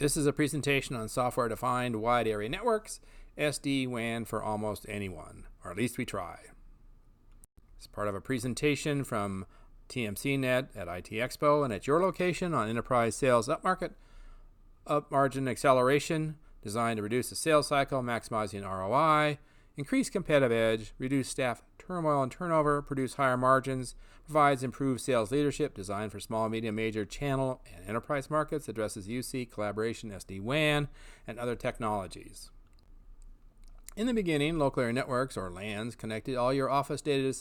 This is a presentation on software-defined wide area networks, SD-WAN for almost anyone, or at least we try. It's part of a presentation from TMCnet at IT Expo and at your location on enterprise sales upmarket, up-margin acceleration, designed to reduce the sales cycle, maximizing ROI, increase competitive edge, reduce staff turmoil and turnover, produce higher margins, provides improved sales leadership, designed for small, medium, major, channel, and enterprise markets, addresses UC, collaboration, SD-WAN, and other technologies. In the beginning, local area networks, or LANs, connected all your office data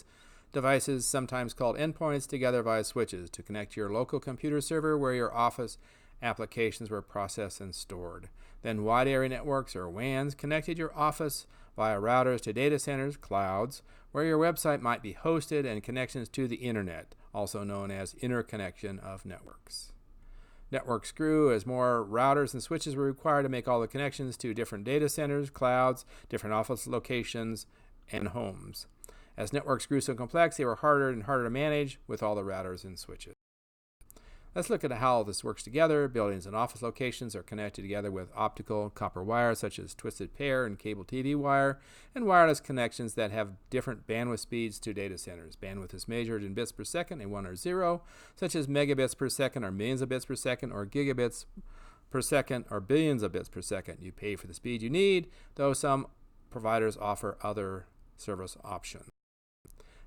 devices, sometimes called endpoints, together via switches to connect your local computer server where your office applications were processed and stored. Then wide area networks, or WANs, connected your office via routers to data centers, clouds, where your website might be hosted, and connections to the internet, also known as interconnection of networks. Networks grew as more routers and switches were required to make all the connections to different data centers, clouds, different office locations, and homes. As networks grew so complex, they were harder and harder to manage with all the routers and switches. Let's look at how this works together. Buildings and office locations are connected together with optical copper wire, such as twisted pair and cable TV wire, and wireless connections that have different bandwidth speeds to data centers. Bandwidth is measured in bits per second, a 1 or 0, such as megabits per second or millions of bits per second, or gigabits per second or billions of bits per second. You pay for the speed you need, though some providers offer other service options.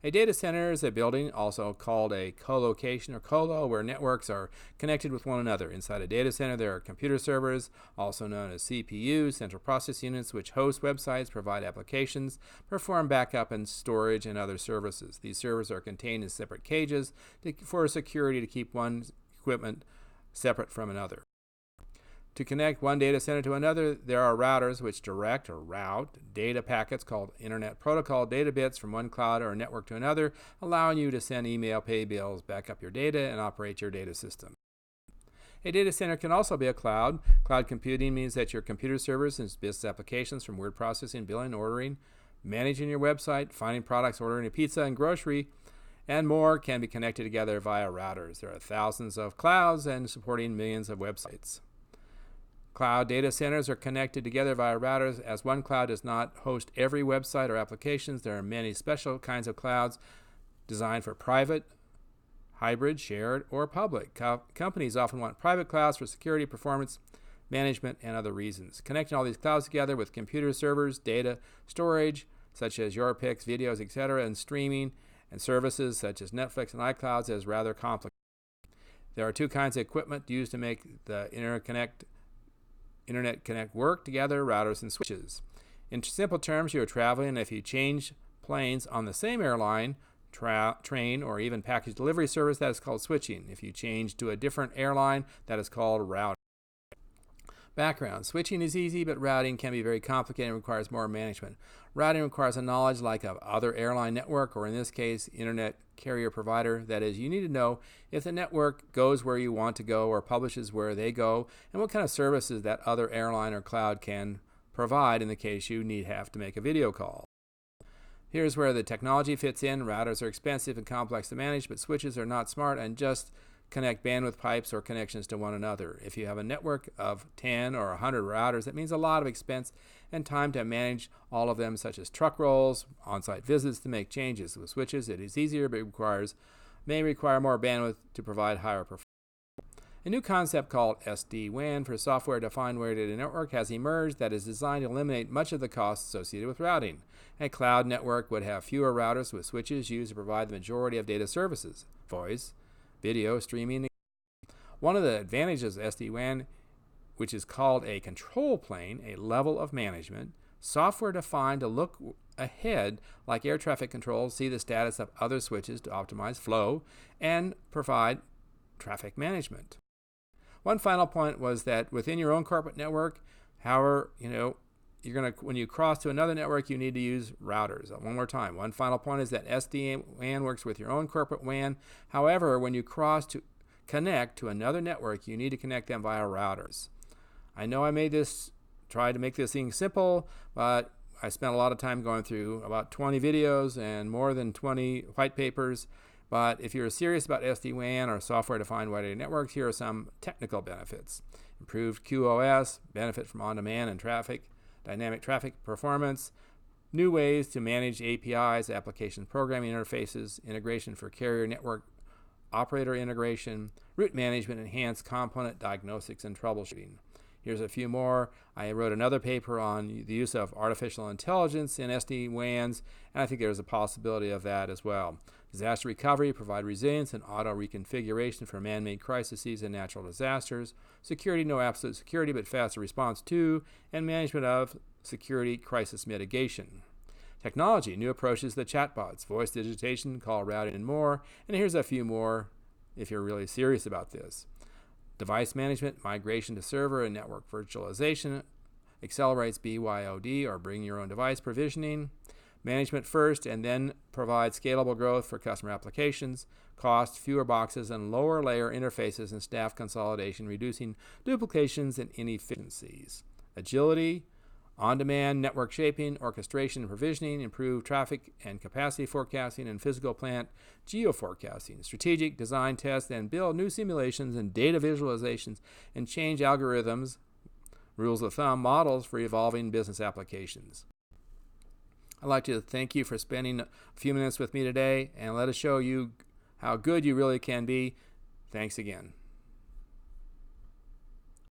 A data center is a building, also called a co-location or colo, where networks are connected with one another. Inside a data center, there are computer servers, also known as CPUs, central process units, which host websites, provide applications, perform backup and storage, and other services. These servers are contained in separate cages for security to keep one equipment separate from another. To connect one data center to another, there are routers which direct or route data packets called Internet Protocol data bits from one cloud or network to another, allowing you to send email, pay bills, back up your data, and operate your data system. A data center can also be a cloud. Cloud computing means that your computer servers and business applications, from word processing, billing, ordering, managing your website, finding products, ordering a pizza and grocery, and more, can be connected together via routers. There are thousands of clouds and supporting millions of websites. Cloud data centers are connected together via routers. As one cloud does not host every website or applications, there are many special kinds of clouds designed for private, hybrid, shared, or public. Companies often want private clouds for security, performance, management, and other reasons. Connecting all these clouds together with computer servers, data storage, such as your pics, videos, etc., and streaming, and services such as Netflix and iClouds is rather complicated. There are two kinds of equipment used to make the Internet Connect work together: routers and switches. In simple terms, you are traveling, and if you change planes on the same airline, train, or even package delivery service, that is called switching. If you change to a different airline, that is called routing. Background: switching is easy, but routing can be very complicated and requires more management. Routing requires a knowledge like of other airline network, or in this case, internet carrier provider. That is, you need to know if the network goes where you want to go or publishes where they go, and what kind of services that other airline or cloud can provide in the case you have to make a video call. Here's where the technology fits in. Routers are expensive and complex to manage, but switches are not smart and just connect bandwidth pipes or connections to one another. If you have a network of 10 or 100 routers, that means a lot of expense and time to manage all of them, such as truck rolls, on-site visits to make changes. With switches, it is easier, but may require more bandwidth to provide higher performance. A new concept called SD-WAN for software-defined wide area network has emerged that is designed to eliminate much of the costs associated with routing. A cloud network would have fewer routers with switches used to provide the majority of data services: voice, video, streaming. One of the advantages of SD-WAN, which is called a control plane, a level of management, software defined to look ahead like air traffic control, see the status of other switches to optimize flow, and provide traffic management. One final point was that within your own corporate network, however, when you cross to another network, you need to use routers. One more time. One final point is that SD-WAN works with your own corporate WAN. However, when you connect to another network, you need to connect them via routers. I know I tried to make this thing simple, but I spent a lot of time going through about 20 videos and more than 20 white papers. But if you're serious about SD-WAN or software-defined wide area networks, here are some technical benefits. Improved QoS, benefit from on-demand and dynamic traffic performance, new ways to manage APIs, application programming interfaces, integration for carrier network operator integration, route management, enhanced component diagnostics and troubleshooting. Here's a few more. I wrote another paper on the use of artificial intelligence in SD-WANs, and I think there's a possibility of that as well. Disaster recovery, provide resilience and auto reconfiguration for man-made crises and natural disasters. Security, no absolute security, but faster response to and management of security crisis mitigation. Technology, new approaches to chatbots, voice digitation, call routing, and more. And here's a few more if you're really serious about this. Device management, migration to server and network virtualization, accelerates BYOD or bring your own device provisioning. Management first and then provide scalable growth for customer applications. Cost, fewer boxes and lower layer interfaces and staff consolidation, reducing duplications and inefficiencies. Agility, on-demand network shaping, orchestration and provisioning, improved traffic and capacity forecasting and physical plant geoforecasting, strategic design, test, and build new simulations and data visualizations and change algorithms, rules of thumb, models for evolving business applications. I'd like to thank you for spending a few minutes with me today and let us show you how good you really can be. Thanks again.